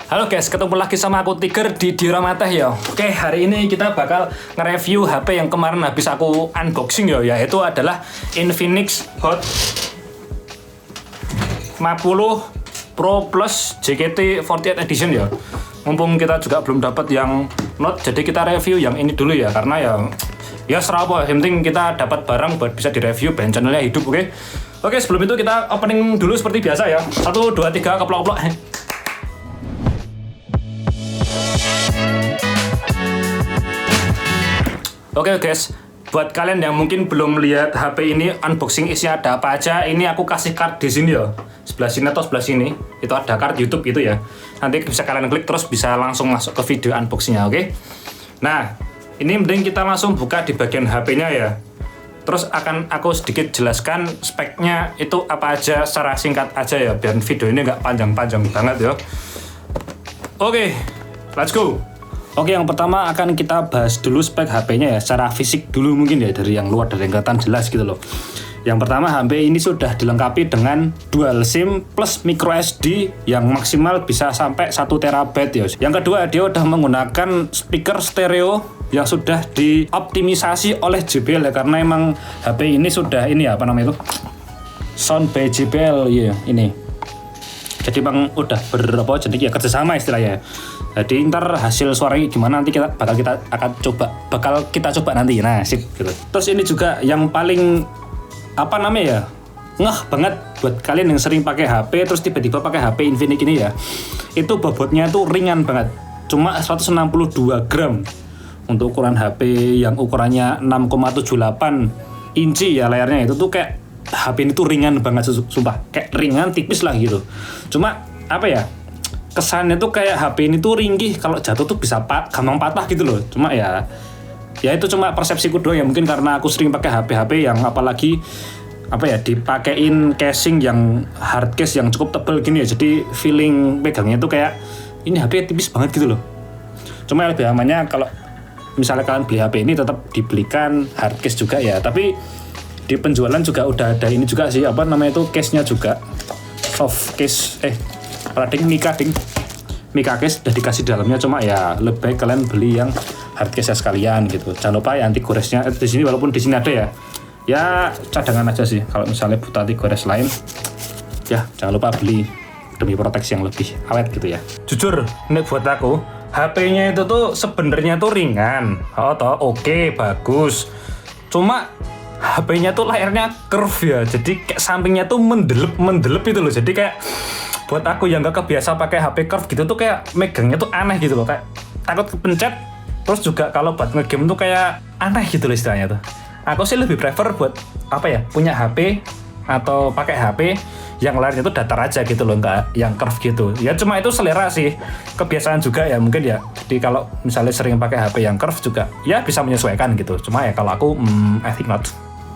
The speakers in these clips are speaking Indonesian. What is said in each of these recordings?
Halo guys, ketemu lagi sama aku Tiger di Diorama Tech ya. Oke, hari ini kita bakal nge-review HP yang kemarin habis aku unboxing ya, yaitu adalah Infinix Hot 50 Pro Plus JKT48 Edition ya. Mumpung kita juga belum dapat yang Note, jadi kita review yang ini dulu ya, karena ya serapa, yang penting kita dapat barang buat bisa direview, dan channelnya hidup, oke? Oke, sebelum itu kita opening dulu seperti biasa ya. 1, 2, 3, keplok-keplok. Oke guys, buat kalian yang mungkin belum lihat HP ini unboxing isinya ada apa aja, ini aku kasih card di sini ya. Sebelah sini atau sebelah sini, itu ada card YouTube gitu ya. Nanti bisa kalian klik terus bisa langsung masuk ke video unboxingnya, oke? Nah, ini mending kita langsung buka di bagian HP-nya ya. Terus akan aku sedikit jelaskan speknya itu apa aja secara singkat aja ya, biar video ini nggak panjang-panjang banget ya. Oke, let's go. Oke, yang pertama akan kita bahas dulu spek HP-nya ya, secara fisik dulu mungkin ya, dari yang luar, dari yang kelihatan jelas gitu loh. Yang pertama, HP ini sudah dilengkapi dengan dual SIM plus micro SD yang maksimal bisa sampai 1 TB ya. Yang kedua, dia udah menggunakan speaker stereo yang sudah dioptimisasi oleh JBL ya, karena emang HP ini sudah ini ya, apa namanya itu? Sound by JBL ya, ini. Jadi bang udah jadi ya kerjasama istilahnya. Jadi ntar hasil suaranya gimana nanti bakal kita coba nanti. Nah, sip gitu. Terus ini juga yang paling apa namanya ya, ngeh banget buat kalian yang sering pakai HP terus tiba-tiba pakai HP Infinix ini ya. Itu bobotnya tuh ringan banget. Cuma 162 gram. Untuk ukuran HP yang ukurannya 6,78 inci ya layarnya, itu tuh kayak HP ini tuh ringan banget, sumpah. Kayak ringan tipis lah gitu. Cuma apa ya, kesannya tuh kayak HP ini tuh ringkih, kalau jatuh tuh bisa gampang patah gitu loh. Cuma ya itu cuma persepsiku doang ya, mungkin karena aku sering pakai HP yang apalagi apa ya, dipakein casing yang hard case yang cukup tebal gini ya, jadi feeling pegangnya tuh kayak ini HP tipis banget gitu loh. Cuma lebih amannya kalau misalnya kalian beli HP ini tetap dibelikan hard case juga ya, tapi di penjualan juga udah ada ini juga sih, apa namanya itu, case-nya juga soft case, Mika case udah dikasih dalamnya, cuma ya lebih baik kalian beli yang hard case sekalian gitu. Jangan lupa ya anti goresnya di sini, walaupun di sini ada ya cadangan aja sih, kalau misalnya butuh anti gores lain ya jangan lupa beli demi proteksi yang lebih awet gitu ya. Jujur ini buat aku HP-nya itu tuh sebenarnya tuh ringan, oke, bagus, cuma HP-nya tuh layarnya curve ya, jadi kayak sampingnya tuh mendelep itu loh. Jadi kayak buat aku yang gak kebiasa pakai HP curve gitu tuh kayak megangnya tuh aneh gitu loh, kayak takut kepencet. Terus juga kalau buat ngegame tuh kayak aneh gitu loh istilahnya tuh. Aku sih lebih prefer buat apa ya, punya HP atau pakai HP yang layarnya tuh datar aja gitu loh, nggak yang curve gitu. Ya cuma itu selera sih, kebiasaan juga ya mungkin ya. Jadi kalau misalnya sering pakai HP yang curve juga ya bisa menyesuaikan gitu. Cuma ya kalau aku I think not.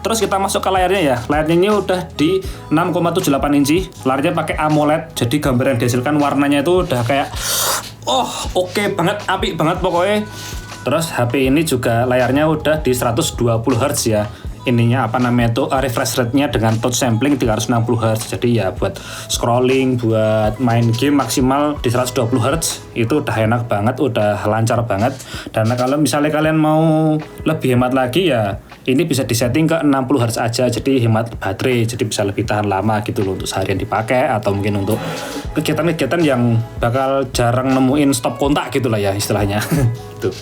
Terus kita masuk ke layarnya ya. Layarnya ini udah di 6,78 inci. Layarnya pakai AMOLED. Jadi gambar yang dihasilkan warnanya itu udah kayak oke banget, apik banget pokoknya. Terus HP ini juga layarnya udah di 120 Hz ya. Ininya apa namanya itu, refresh rate-nya dengan touch sampling 360 Hz. Jadi ya buat scrolling, buat main game maksimal di 120 Hz itu udah enak banget, udah lancar banget. Dan kalau misalnya kalian mau lebih hemat lagi ya, ini bisa disetting ke 60 Hz aja, jadi hemat baterai, jadi bisa lebih tahan lama gitu loh untuk seharian dipakai, atau mungkin untuk kegiatan-kegiatan yang bakal jarang nemuin stop kontak gitu lah ya istilahnya. Gitu.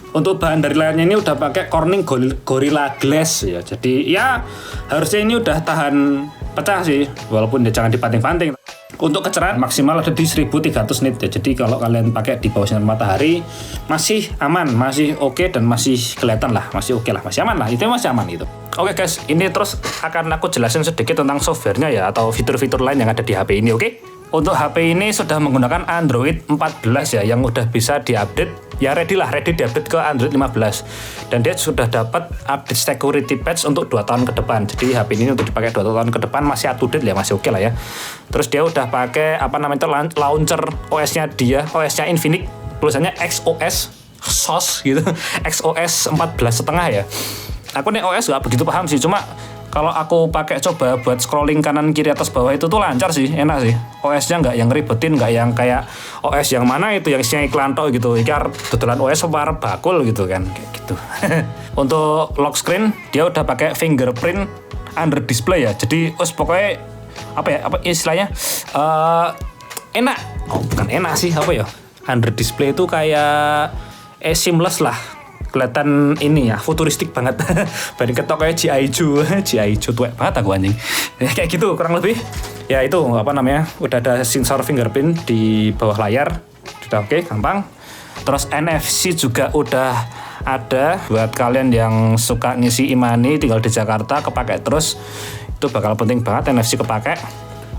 Untuk bahan dari layarnya ini udah pakai Corning Gorilla Glass ya, jadi ya harusnya ini udah tahan pecah sih, walaupun ya jangan dibanting-banting. Untuk kecerahan maksimal ada di 1300 nit ya, jadi kalau kalian pakai di bawah sinar matahari masih aman, masih oke, dan masih kelihatan lah, masih oke lah, masih aman lah, itu masih aman itu. Oke guys, ini terus akan aku jelasin sedikit tentang softwarenya ya, atau fitur-fitur lain yang ada di HP ini, oke? Untuk HP ini sudah menggunakan Android 14 ya, yang udah bisa diupdate. Ya ready diupdate ke Android 15. Dan dia sudah dapat update security patch untuk 2 tahun ke depan. Jadi HP ini untuk dipakai 2 tahun ke depan masih up to date ya, masih oke lah ya. Terus dia udah pakai apa namanya itu, launcher OS-nya Infinix, tulisannya XOS SOS gitu. XOS 14,5 ya. Aku nih OS gak begitu paham sih, cuma kalau aku pakai coba buat scrolling kanan kiri atas bawah itu tuh lancar sih, enak sih. OS-nya nggak yang ribetin, nggak yang kayak OS yang mana itu yang isinya iklan tok gitu. Iki arep dodolan OS apa arep bakul gitu kan, kayak gitu. Untuk lock screen dia udah pakai fingerprint under display ya. Jadi pokoknya apa ya? Apa istilahnya? Enak. Oh, bukan enak sih, apa ya? Under display itu kayak seamless lah. Kelihatan ini ya, futuristik banget. Banding ketok kayak G.I. Joe. G.I. Joe tuwek banget aku anjing. Kayak gitu kurang lebih. Ya itu apa namanya? Udah ada sensor fingerprint di bawah layar. Sudah oke, gampang. Terus NFC juga udah ada buat kalian yang suka ngisi e-money tinggal di Jakarta kepake terus. Itu bakal penting banget NFC kepake.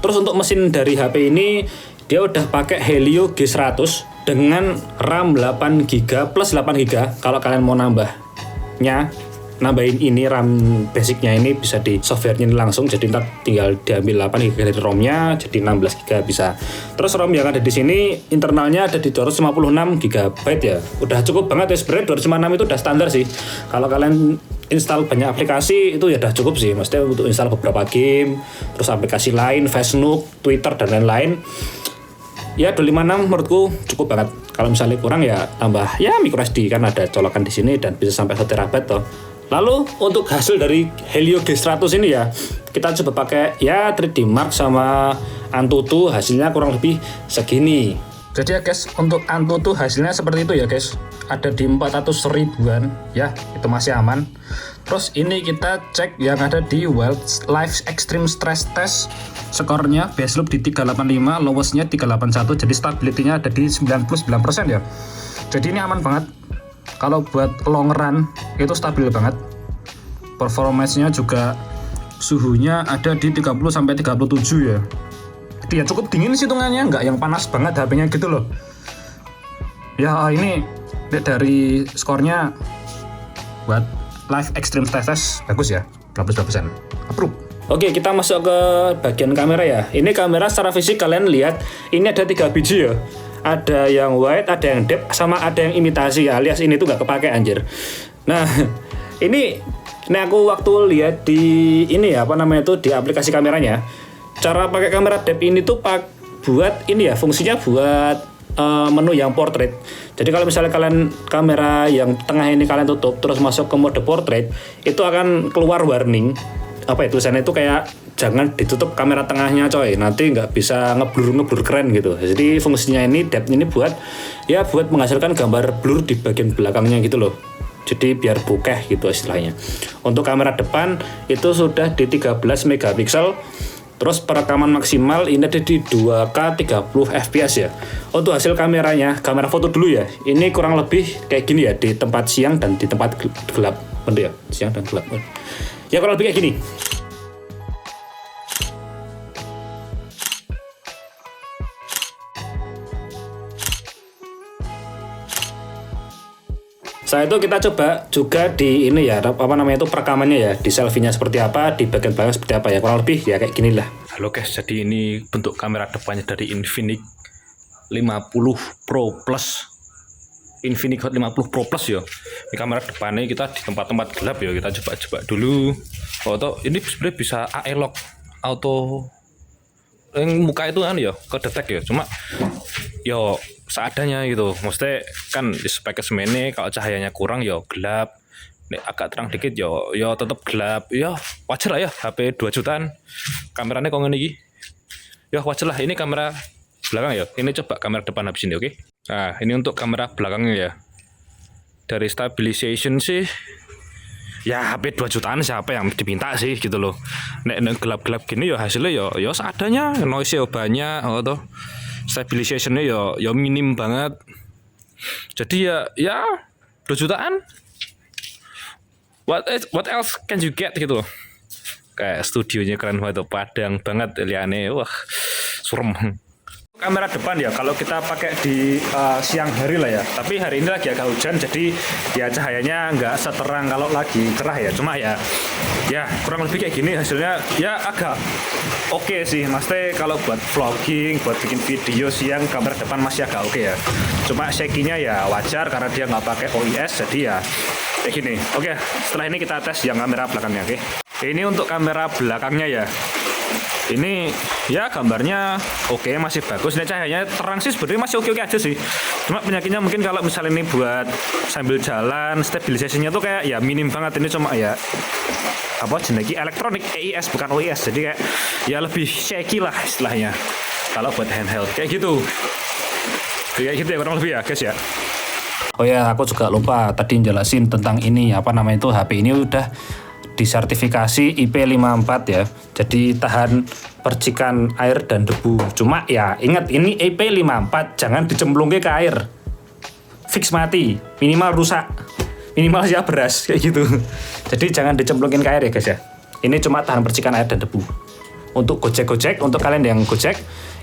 Terus untuk mesin dari HP ini dia udah pakai Helio G100 dengan RAM 8GB plus 8GB. Kalau kalian mau nambahin ini RAM basicnya ini bisa di softwarenya langsung, jadi ntar tinggal diambil 8GB dari ROM-nya jadi 16GB bisa. Terus ROM yang ada di sini internalnya ada di 256GB ya. Udah cukup banget ya sebenarnya, 256 itu udah standar sih. Kalau kalian install banyak aplikasi itu ya udah cukup sih. Maksudnya untuk install beberapa game, terus aplikasi lain, Facebook, Twitter dan lain-lain. Ya 256 menurutku cukup banget. Kalau misalnya kurang ya tambah ya microSD, kan ada colokan di sini dan bisa sampai 1 TB toh. Lalu untuk hasil dari Helio G100 ini ya, kita coba pakai ya 3D Mark sama Antutu, hasilnya kurang lebih segini. Jadi ya guys, untuk Antutu hasilnya seperti itu ya guys. Ada di 400 ribuan ya, itu masih aman. Terus ini kita cek yang ada di Wildlife Extreme Stress Test. Skornya base loop di 385, lowestnya 381, jadi stability-nya ada di 99% ya. Jadi ini aman banget. Kalau buat long run itu stabil banget. Performance-nya juga suhunya ada di 30 sampai 37 ya. Jadi ya cukup dingin sih hitungannya, nggak yang panas banget HP-nya gitu loh. Ya ini dari skornya buat Live Extreme Test bagus ya, 12%. Approve. Oke, kita masuk ke bagian kamera ya. Ini kamera secara fisik kalian lihat, ini ada 3 biji ya. Ada yang white, ada yang depth, sama ada yang imitasi ya, alias ini tuh nggak kepake anjir. Nah, ini aku waktu lihat di ini ya, apa namanya itu di aplikasi kameranya. Cara pakai kamera depth ini tuh buat ini ya, fungsinya buat menu yang portrait. Jadi kalau misalnya kalian kamera yang tengah ini kalian tutup terus masuk ke mode portrait, itu akan keluar warning. Apa itu tulisannya itu kayak jangan ditutup kamera tengahnya coy, nanti nggak bisa ngeblur keren gitu. Jadi fungsinya ini depth ini buat menghasilkan gambar blur di bagian belakangnya gitu loh. Jadi biar bokeh gitu istilahnya. Untuk kamera depan itu sudah di 13 megapiksel. Terus perekaman maksimal ini ada di 2K 30 fps ya. Untuk hasil kameranya, kamera foto dulu ya. Ini kurang lebih kayak gini ya, di tempat siang dan di tempat gelap. Bener ya, siang dan gelap. Ya kurang lebih kayak gini. Setelah itu kita coba juga di ini ya, apa namanya itu perekamannya ya, di selfie-nya seperti apa, di bagian belakang seperti apa ya, kurang lebih ya kayak gini lah. Halo guys, jadi ini bentuk kamera depannya dari Infinix 50 Pro Plus. Infinix Hot 50 Pro Plus ya. Ini kamera depannya kita di tempat-tempat gelap ya, kita coba dulu. Foto ini sebenarnya bisa AE lock auto, yang muka itu kan ya kedetek ya, cuma yo seadanya gitu. Maksudnya kan spek semene, kalau cahayanya kurang ya gelap, nek agak terang dikit yo tetap gelap. Ya wajar lah ya, HP 2 jutaan kameranya kok ngene iki. Ya wajar lah, ini kamera belakang ya. Ini coba kamera depan habis ini, oke. Nah, ini untuk kamera belakangnya ya. Dari stabilization sih ya HP 2 jutaan siapa yang diminta sih gitu loh. Nek gelap-gelap gini ya hasilnya ya seadanya, noise-nya banyak atau stabilization-nya ya minim banget. Jadi ya 2 jutaan. What else can you get gitu. Kayak studionya keren banget, padang banget liane. Wah, surem. Kamera depan ya, kalau kita pakai di siang hari lah ya. Tapi hari ini lagi agak hujan, jadi ya cahayanya nggak seterang kalau lagi cerah ya. Cuma ya kurang lebih kayak gini hasilnya ya agak oke sih. Maksudnya kalau buat vlogging, buat bikin video siang, kamera depan masih agak oke ya. Cuma shaky-nya ya wajar karena dia nggak pakai OIS, jadi ya kayak gini. Oke, setelah ini kita tes yang kamera belakangnya, oke. Ini untuk kamera belakangnya ya. Ini ya gambarnya oke, masih bagus. Ini cahayanya terang sih sebenarnya masih oke aja sih. Cuma penyakitnya mungkin kalau misalnya ini buat sambil jalan, stabilisasinya tuh kayak ya minim banget. Ini cuma ya apa jenis elektronik EIS bukan OIS. Jadi kayak ya lebih shaky lah istilahnya. Kalau buat handheld kayak gitu. Kayak gitu ya kurang lebih ya guys ya. Oh ya, aku juga lupa tadi jelasin tentang ini apa namanya itu, HP ini udah disertifikasi IP54 ya. Jadi tahan percikan air dan debu. Cuma ya ingat ini IP54, jangan dicemplungin ke air. Fix mati, minimal rusak. Minimal ya beras kayak gitu. Jadi jangan dicemplungin ke air ya guys ya. Ini cuma tahan percikan air dan debu. Untuk gojek-gojek, untuk kalian yang gojek,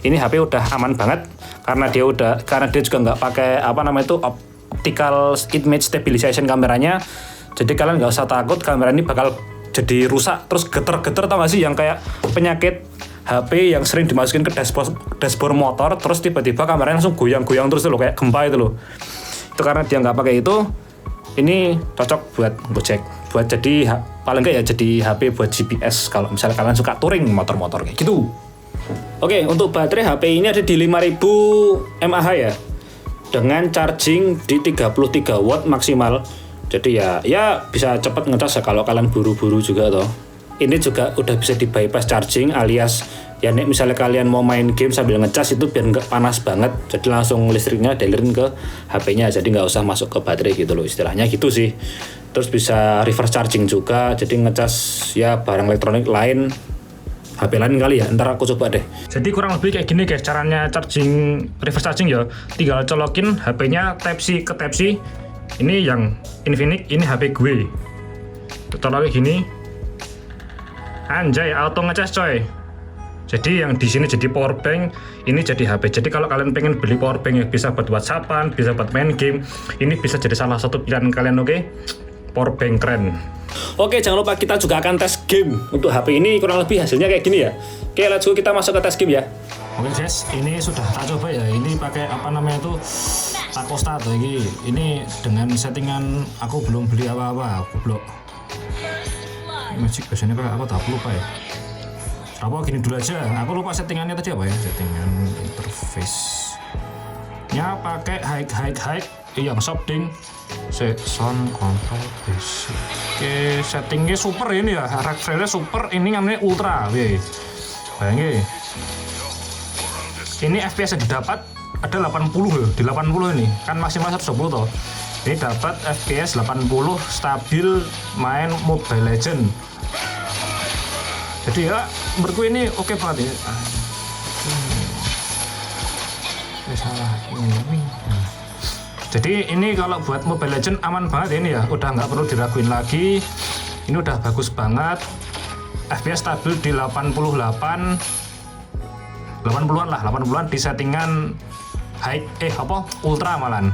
ini HP udah aman banget karena dia juga nggak pakai apa namanya itu optical image stabilization kameranya. Jadi kalian nggak usah takut kamera ini bakal jadi rusak terus geter-geter, tau gak sih yang kayak penyakit HP yang sering dimasukin ke dashboard motor terus tiba-tiba kameranya langsung goyang-goyang terus loh kayak gempa itu loh. Itu karena dia nggak pakai itu. Ini cocok buat gojek, buat jadi paling nggak ya jadi HP buat GPS kalau misalnya kalian suka touring motor-motor kayak gitu. Oke, untuk baterai HP ini ada di 5000 mAh ya. Dengan charging di 33 watt maksimal. Jadi ya bisa cepat ngecas ya kalau kalian buru-buru juga toh. Ini juga udah bisa di bypass charging alias ya nek misalnya kalian mau main game sambil ngecas itu biar nggak panas banget. Jadi langsung listriknya dalirin ke HP-nya, jadi nggak usah masuk ke baterai gitu loh istilahnya gitu sih. Terus bisa reverse charging juga, jadi ngecas ya barang elektronik lain, HP lain kali ya, ntar aku coba deh. Jadi kurang lebih kayak gini guys caranya charging, reverse charging ya. Tinggal colokin HP-nya Type-C ke Type-C. Ini yang Infinix, ini HP gue. Colok kayak gini. Anjay, auto ngecas coy. Jadi yang di sini jadi power bank, ini jadi HP. Jadi kalau kalian pengen beli power bank ya bisa buat WhatsAppan, bisa buat main game. Ini bisa jadi salah satu pilihan kalian, oke? Power bank keren. Oke, jangan lupa kita juga akan tes game untuk HP ini, kurang lebih hasilnya kayak gini ya. Oke, let's go, kita masuk ke tes game ya. Oke guys, ini sudah tak coba ya. Ini pakai apa namanya itu Takosta atau ini dengan settingan aku belum beli apa-apa, aku belum. Magic biasanya pakai apa? Tak lupa ya. Apa gini dulu aja. Aku lupa settingannya tadi apa ya? Settingan interface-nya pakai high yang shifting sound control basic. Oke, settingnya super ini ya. Refresh-nya super, ini namanya ultra. Oke. Bayangin. Ini FPS yang didapat ada 80 loh, di 80 ini kan maksimal 120 toh. Ini dapat FPS 80 stabil main Mobile Legend. Jadi ya menurutku ini oke banget ya. Salah ini. Jadi ini kalau buat Mobile Legend aman banget ini ya, udah nggak perlu diraguin lagi. Ini udah bagus banget. FPS stabil di 80-an lah, 80-an di settingan ultra malan.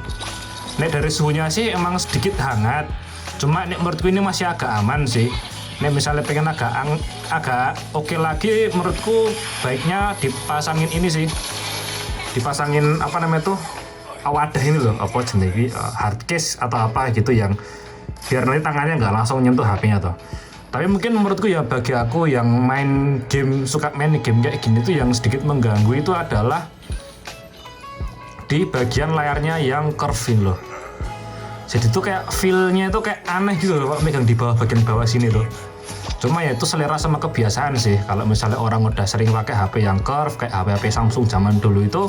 Nek dari suhunya sih emang sedikit hangat, cuma nek menurutku ini masih agak aman sih. Nek misalnya pengen agak oke lagi, menurutku baiknya dipasangin ini sih, dipasangin apa namanya tuh wadah ini loh, apa jenis hard case atau apa gitu yang biar nanti tangannya nggak langsung nyentuh HP-nya tuh. Tapi mungkin menurutku ya bagi aku yang main game, suka main game kayak gini tuh yang sedikit mengganggu itu adalah di bagian layarnya yang curve loh. Jadi tuh kayak feel-nya itu kayak aneh gitu loh kalau megang di bawah bagian bawah sini tuh. Cuma ya itu selera sama kebiasaan sih. Kalau misalnya orang udah sering pakai HP yang curve kayak HP Samsung zaman dulu itu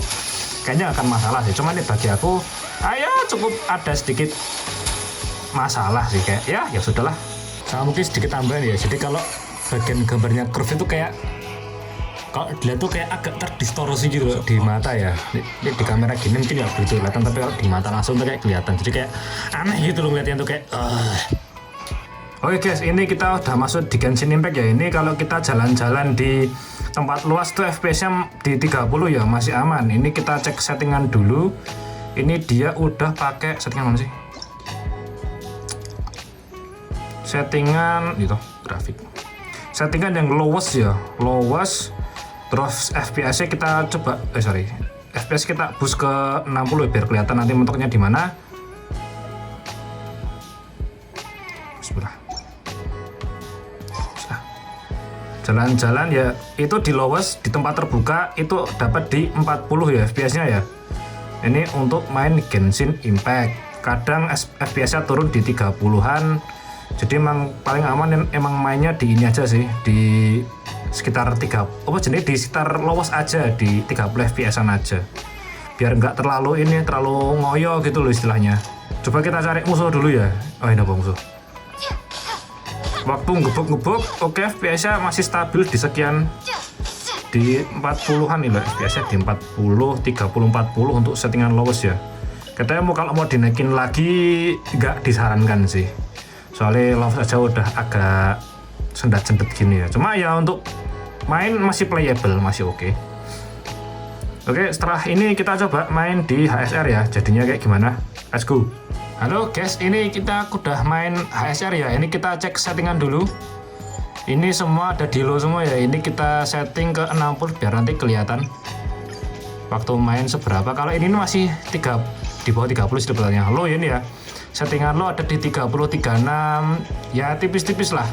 kayaknya akan masalah sih. Cuma ini bagi aku cukup ada sedikit masalah sih, kayak ya sudahlah. Sama mungkin sedikit tambahan ya. Jadi kalau bagian gambarnya curve itu kayak kalau dilihat tuh kayak agak terdistorsi gitu loh di mata ya. Di kamera gini mungkin ya begitu kelihatan, tapi kalau di mata langsung tuh kayak kelihatan. Jadi kayak aneh gitu loh ngeliatnya tuh kayak Oke guys, ini kita udah masuk di Genshin Impact ya. Ini kalau kita jalan-jalan di tempat luas tuh FPS-nya di 30 ya masih aman. Ini kita cek settingan dulu. Ini dia udah pakai settingan mana sih? Settingan itu grafik. Settingan yang lowest ya, lowest. Terus FPS-nya kita coba FPS kita boost ke 60 biar kelihatan nanti mentoknya di mana. Bismillah. Jalan-jalan ya itu di lowest di tempat terbuka itu dapat di 40 ya FPS-nya ya. Ini untuk main Genshin Impact. Kadang FPS-nya turun di 30-an. Jadi emang paling aman emang mainnya di ini aja sih, di sekitar di sekitar lowest aja di 30 FPS-an aja. Biar nggak terlalu ngoyo gitu loh istilahnya. Coba kita cari musuh dulu ya. Oh, ini apa musuh? Waktu ngebuk, oke, FPS-nya masih stabil di sekian, di 40-an nih lah, FPS-nya di 40, 30, 40 untuk settingan lowest ya. Katanya kalau mau dinaikin lagi nggak disarankan sih, soalnya lowest aja udah agak sendat-sendet gini ya. Cuma ya untuk main masih playable, masih oke. Oke, setelah ini kita coba main di HSR ya, jadinya kayak gimana? Let's go. Halo guys, ini kita udah main HSR ya. Ini kita cek settingan dulu. Ini semua ada di low semua ya. Ini kita setting ke 60 biar nanti kelihatan waktu main seberapa. Kalau ini masih di bawah 30 sebetulnya. Low ini ya. Settingan low ada di 30, 36. Ya tipis-tipis lah.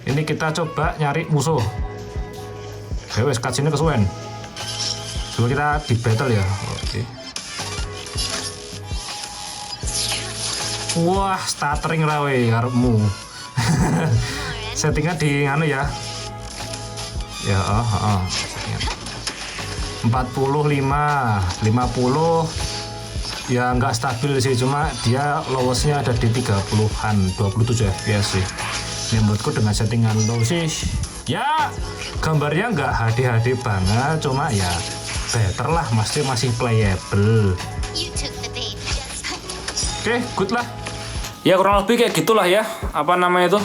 Ini kita coba nyari musuh. Wes cutscene kesuwen. Coba kita di battle ya. Oke. Wah, stuttering rawe karepmu. Settingnya di anu ya. Ya, 45, 50 ya nggak stabil sih, cuma dia lowestnya ada di 30-an, 27 FPS sih. Ini menurutku dengan settingan low sih ya gambarnya nggak HD banget, cuma ya better lah, masih playable. Oke, good lah. Ya kurang lebih kayak gitulah ya, apa namanya itu,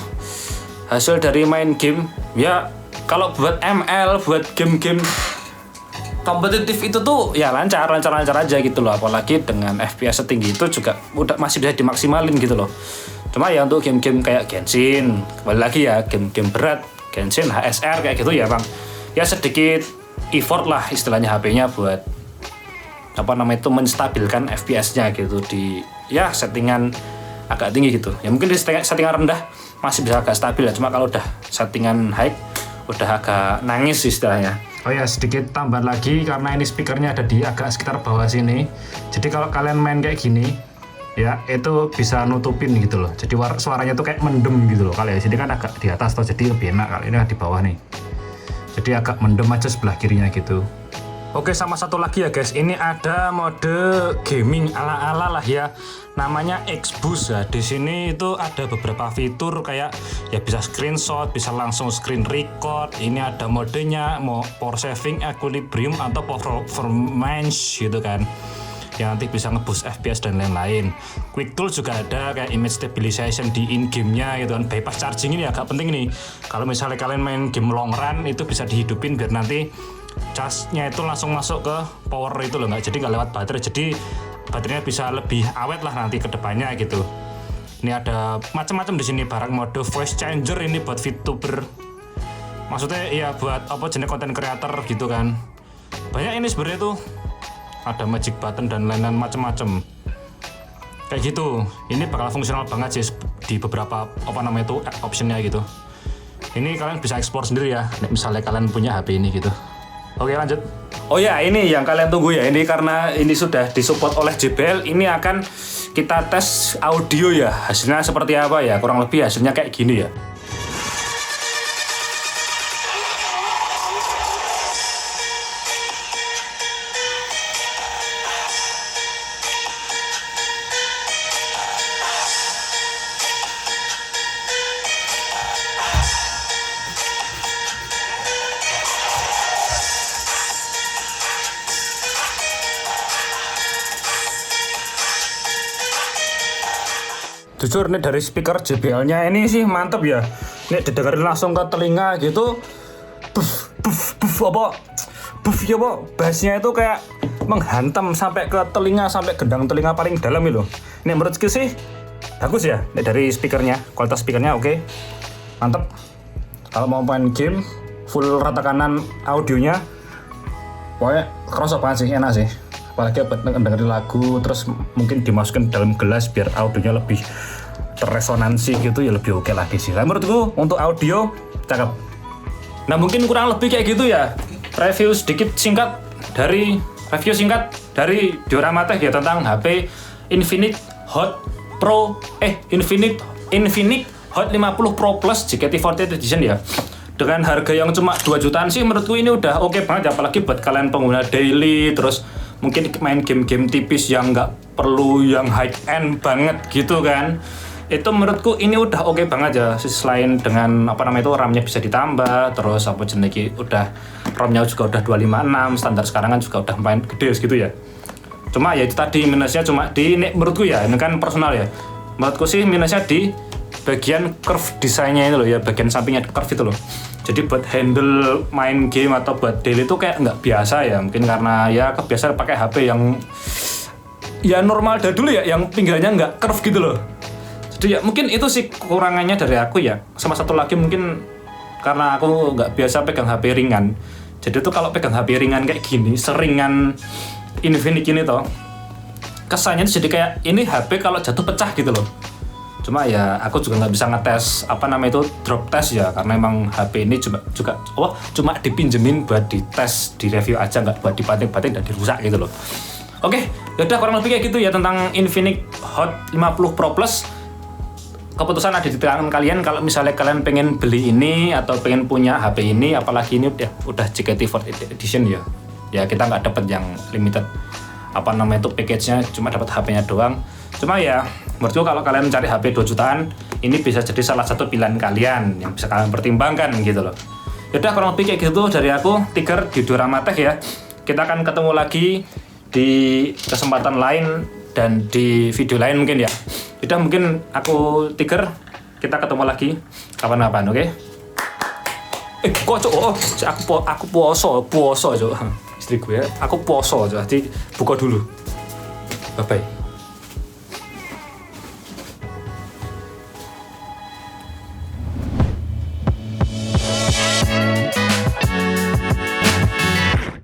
hasil dari main game. Ya kalau buat ML, buat game-game kompetitif itu tuh ya lancar aja gitu loh. Apalagi dengan FPS setinggi itu juga masih bisa dimaksimalin gitu loh. Cuma ya untuk game-game kayak Genshin, kembali lagi ya, game-game berat, Genshin, HSR kayak gitu ya bang, ya sedikit effort lah istilahnya HP-nya buat apa namanya itu menstabilkan FPS-nya gitu di ya settingan agak tinggi gitu. Ya mungkin di settingan rendah masih bisa agak stabil ya, cuma kalau udah settingan high udah agak nangis istilahnya. Oh ya, sedikit tambahan lagi karena ini speakernya ada di agak sekitar bawah sini. Jadi kalau kalian main kayak gini ya itu bisa nutupin gitu loh. Jadi suaranya tuh kayak mendem gitu loh. Kalau ya sini kan agak di atas tuh, jadi lebih enak. Kalau ini di bawah nih, jadi agak mendem aja sebelah kirinya gitu. Oke, sama satu lagi ya guys, ini ada mode gaming ala-ala lah ya, namanya X-Boost ya. Di sini itu ada beberapa fitur kayak ya bisa screenshot, bisa langsung screen record. Ini ada modenya mau power saving, equilibrium atau performance gitu kan, yang nanti bisa ngeboost FPS dan lain-lain. Quick tool juga ada kayak image stabilization di in-game-nya gitu kan. Bypass charging ini agak penting nih. Kalau misalnya kalian main game long run itu bisa dihidupin biar nanti charge-nya itu langsung masuk ke power itu loh, jadi nggak lewat baterai. Jadi baterainya bisa lebih awet lah nanti ke depannya gitu. Ini ada macam-macam di sini, barang mode voice changer ini buat VTuber. Maksudnya ya buat apa jenis konten creator gitu kan. Banyak ini sebenarnya tuh. Ada magic button dan lain-lain macam-macam. Kayak gitu. Ini bakal fungsional banget sih di beberapa apa namanya itu optionnya gitu. Ini kalian bisa explore sendiri ya, misalnya kalian punya HP ini gitu. Oke, lanjut. Oh ya, ini yang kalian tunggu ya. Ini karena ini sudah disupport oleh JBL, ini akan kita tes audio ya. Hasilnya seperti apa ya? Kurang lebih hasilnya kayak gini ya. Jujur nih dari speaker JBL-nya ini sih mantep ya. Nih didengarin langsung ke telinga gitu. Buff ya po. Bassnya itu kayak menghantam sampai ke telinga, sampai gendang telinga paling dalam itu. Ini menurutku sih bagus ya. Nih dari speakernya, kualitas speakernya oke. Mantep. Kalau mau main game full rata kanan audionya, pokoknya kerasa banget sih, enak sih. Apalagi buat dengerin lagu, terus mungkin dimasukin dalam gelas biar audionya lebih terresonansi gitu ya, lebih oke lagi sih. Nah, menurutku untuk audio cakep. Nah mungkin kurang lebih kayak gitu ya, review singkat dari Diorama Tech ya tentang HP Infinix Hot Hot 50 Pro Plus JKT48 Edition ya. Dengan harga yang cuma 2 jutaan sih menurutku ini udah oke banget, apalagi buat kalian pengguna daily, terus mungkin main game-game tipis yang nggak perlu yang high end banget gitu kan. Itu menurutku ini udah oke banget ya. Selain dengan RAM-nya bisa ditambah, terus udah ROM-nya juga udah 256, standar sekarang kan juga udah main gede gitu ya. Cuma ya itu tadi minusnya cuma menurutku ya, ini kan personal ya. Menurutku sih minusnya di bagian curve desainnya itu loh ya, bagian sampingnya curve itu loh. Jadi buat handle main game atau buat daily itu kayak nggak biasa ya, mungkin karena ya kebiasaan pakai HP yang ya normal dari dulu ya, yang pinggangnya nggak curve gitu loh. Jadi ya mungkin itu sih kekurangannya dari aku ya. Sama satu lagi mungkin karena aku nggak biasa pegang HP ringan. Jadi tuh kalau pegang HP ringan kayak gini, seringan Infinix ini toh, kesannya tuh jadi kayak ini HP kalau jatuh pecah gitu loh. Cuma ya aku juga nggak bisa ngetes drop test ya, karena emang HP ini cuma dipinjemin buat dites, di review aja, nggak buat dibanting-banting dan dirusak gitu loh. Oke, yaudah kurang lebih kayak gitu ya tentang Infinix Hot 50 Pro Plus. Keputusan ada di tangan kalian. Kalau misalnya kalian pengen beli ini atau pengen punya HP ini, apalagi ini udah JKT48 Edition ya. Ya kita nggak dapat yang limited package-nya, cuma dapat HP-nya doang. Cuma ya menurutku kalau kalian mencari HP 2 jutaan, ini bisa jadi salah satu pilihan kalian yang bisa kalian pertimbangkan gitu loh. Yaudah kurang lebih kayak gitu dari aku, Tiger di Diorama Tech ya. Kita akan ketemu lagi di kesempatan lain dan di video lain mungkin ya. Udah mungkin aku Tiger, kita ketemu lagi kapan-kapan, oke? Aku puasa cok. Istri gue, aku puasa, jadi buka dulu. Bye bye.